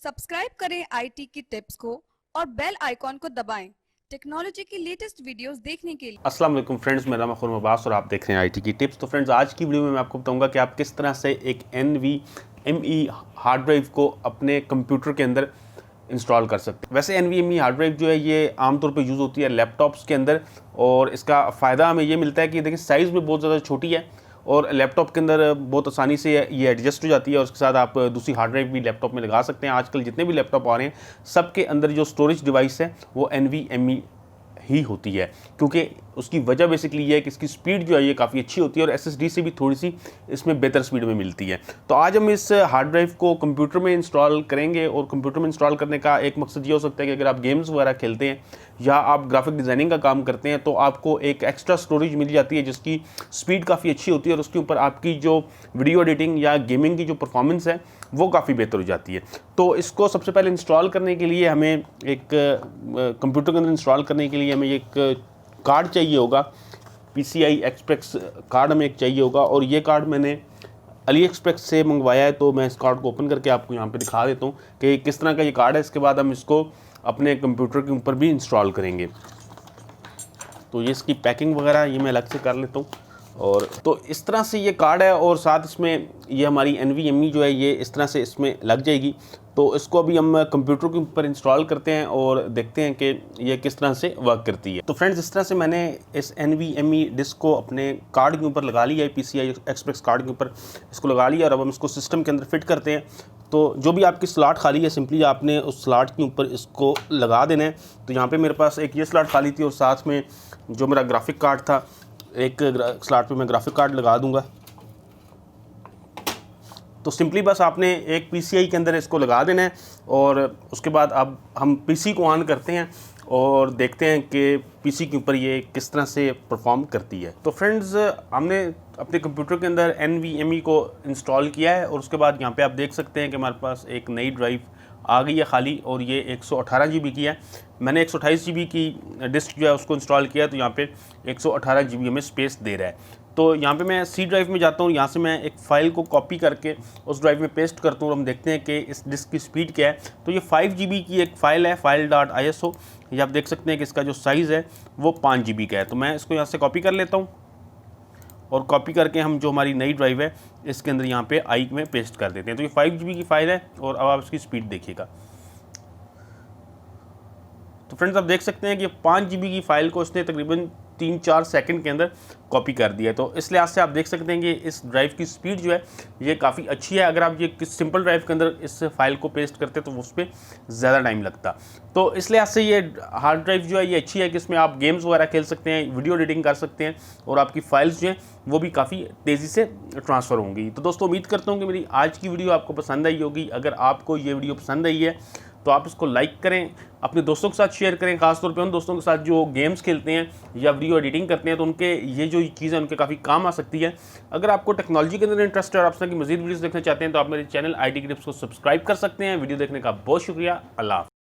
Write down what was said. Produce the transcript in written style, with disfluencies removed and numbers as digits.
Subscribe करें IT की tips को और बेल आइकॉन को दबाएं टेक्नोलॉजी की लेटेस्ट वीडियोस देखने के लिए। अस्सलाम वालेकुम फ्रेंड्स, मेरा नाम है खुर्रम अब्बास और आप देख रहे हैं आईटी की टिप्स। तो फ्रेंड्स, आज की वीडियो में मैं आपको बताऊंगा कि आप किस तरह से एक NVMe हार्ड ड्राइव को अपने कंप्यूटर के अंदर इंस्टॉल कर सकते हैं। वैसे NVMe हार्ड ड्राइव जो है ये आमतौर पे यूज़ होती है लैपटॉप्स के अंदर, और इसका फ़ायदा हमें ये मिलता है कि देखिए साइज़ में बहुत ज़्यादा छोटी है और लैपटॉप के अंदर बहुत आसानी से ये एडजस्ट हो जाती है, और उसके साथ आप दूसरी हार्ड ड्राइव भी लैपटॉप में लगा सकते हैं। आजकल जितने भी लैपटॉप आ रहे हैं सबके अंदर जो स्टोरेज डिवाइस है वो NVMe ही होती है, क्योंकि उसकी वजह बेसिकली ये है कि इसकी स्पीड जो है ये काफ़ी अच्छी होती है और SSD से भी थोड़ी सी इसमें बेहतर स्पीड में मिलती है। तो आज हम इस हार्ड ड्राइव को कंप्यूटर में इंस्टॉल करेंगे, और कंप्यूटर में इंस्टॉल करने का एक मकसद ये हो सकता है कि अगर आप गेम्स वगैरह खेलते हैं या आप ग्राफिक डिज़ाइनिंग का काम करते हैं तो आपको एक एक्स्ट्रा स्टोरेज मिल जाती है जिसकी स्पीड काफ़ी अच्छी होती है, और उसके ऊपर आपकी जो वीडियो एडिटिंग या गेमिंग की जो परफॉर्मेंस है वो काफ़ी बेहतर हो जाती है। तो इसको सबसे पहले इंस्टॉल करने के लिए हमें एक कंप्यूटर के अंदर इंस्टॉल करने के लिए हमें एक कार्ड चाहिए होगा, PCI एक्सप्रेस कार्ड हमें एक चाहिए होगा, और ये कार्ड मैंने AliExpress से मंगवाया है। तो मैं इस कार्ड को ओपन करके आपको यहाँ पे दिखा देता हूँ कि किस तरह का ये कार्ड है। इसके बाद हम इसको अपने कंप्यूटर के ऊपर भी इंस्टॉल करेंगे। तो ये इसकी पैकिंग वगैरह ये मैं अलग से कर लेता हूँ, और तो इस तरह से ये कार्ड है, और साथ इसमें ये हमारी NVMe जो है ये इस तरह से इसमें लग जाएगी। तो इसको अभी हम कंप्यूटर के ऊपर इंस्टॉल करते हैं और देखते हैं कि ये किस तरह से वर्क करती है। तो फ्रेंड्स, इस तरह से मैंने इस NVMe डिस्क को अपने कार्ड के ऊपर लगा लिया है, PCI एक्सप्रेस कार्ड के ऊपर इसको लगा लिया, और अब हम इसको सिस्टम के अंदर फिट करते हैं। तो जो भी आपकी स्लॉट खाली है सिंपली आपने उस स्लॉट के ऊपर इसको लगा देना है। तो यहाँ पे मेरे पास एक ये स्लॉट खाली थी, और साथ में जो मेरा ग्राफिक कार्ड था एक स्लॉट पे मैं ग्राफिक कार्ड लगा दूंगा। तो सिंपली बस आपने एक PCI के अंदर इसको लगा देना है, और उसके बाद अब हम PC को ऑन करते हैं और देखते हैं कि PC के ऊपर ये किस तरह से परफॉर्म करती है। तो फ्रेंड्स, हमने अपने कंप्यूटर के अंदर NVMe को इंस्टॉल किया है, और उसके बाद यहाँ पे आप देख सकते हैं कि हमारे पास एक नई ड्राइव आ गई है खाली, और ये 118 GB की है। मैंने 128 GB की डिस्क जो है उसको इंस्टॉल किया है, तो यहाँ पे 118 GB हमें स्पेस दे रहा है। तो यहाँ पे मैं C ड्राइव में जाता हूँ, यहाँ से मैं एक फ़ाइल को कॉपी करके उस ड्राइव में पेस्ट करता हूँ, और हम देखते हैं कि इस डिस्क की स्पीड क्या है। तो ये 5 GB की एक फ़ाइल है, file.iso। ये आप देख सकते हैं कि इसका जो साइज़ है वो 5 GB का है। तो मैं इसको यहाँ से कॉपी कर लेता हूँ, और कॉपी करके हम जो हमारी नई ड्राइव है इसके अंदर यहाँ पे आई में पेस्ट कर देते हैं। तो ये 5 GB की फ़ाइल है, और अब आप इसकी स्पीड देखिएगा। तो फ्रेंड्स, आप देख सकते हैं कि 5 GB की फ़ाइल को इसने तकरीबन 3-4 सेकंड के अंदर कॉपी कर दिया है। तो इस लिहाज से आप देख सकते हैं कि इस ड्राइव की स्पीड जो है ये काफ़ी अच्छी है। अगर आप ये किस सिंपल ड्राइव के अंदर इस फाइल को पेस्ट करते तो उस पर ज़्यादा टाइम लगता। तो इस लिहाज से ये हार्ड ड्राइव जो है ये अच्छी है कि इसमें आप गेम्स वगैरह खेल सकते हैं, वीडियो एडिटिंग कर सकते हैं, और आपकी फाइल्स जो हैं वो भी काफ़ी तेज़ी से ट्रांसफ़र होंगी। तो दोस्तों, उम्मीद करता हूँ कि मेरी आज की वीडियो आपको पसंद आई होगी। अगर आपको ये वीडियो पसंद आई है तो आप इसको लाइक करें, अपने दोस्तों के साथ शेयर करें, खासतौर पे उन दोस्तों के साथ जो गेम्स खेलते हैं या वीडियो एडिटिंग करते हैं, तो उनके ये जो चीज़ है उनके काफ़ी काम आ सकती है। अगर आपको टेक्नोलॉजी के अंदर इंटरेस्ट है और आप इस तरह की मज़ीद वीडियोस देखना चाहते हैं तो आप मेरे चैनल IT की टिप्स को सब्सक्राइब कर सकते हैं। वीडियो देखने का बहुत शुक्रिया। अल्लाह।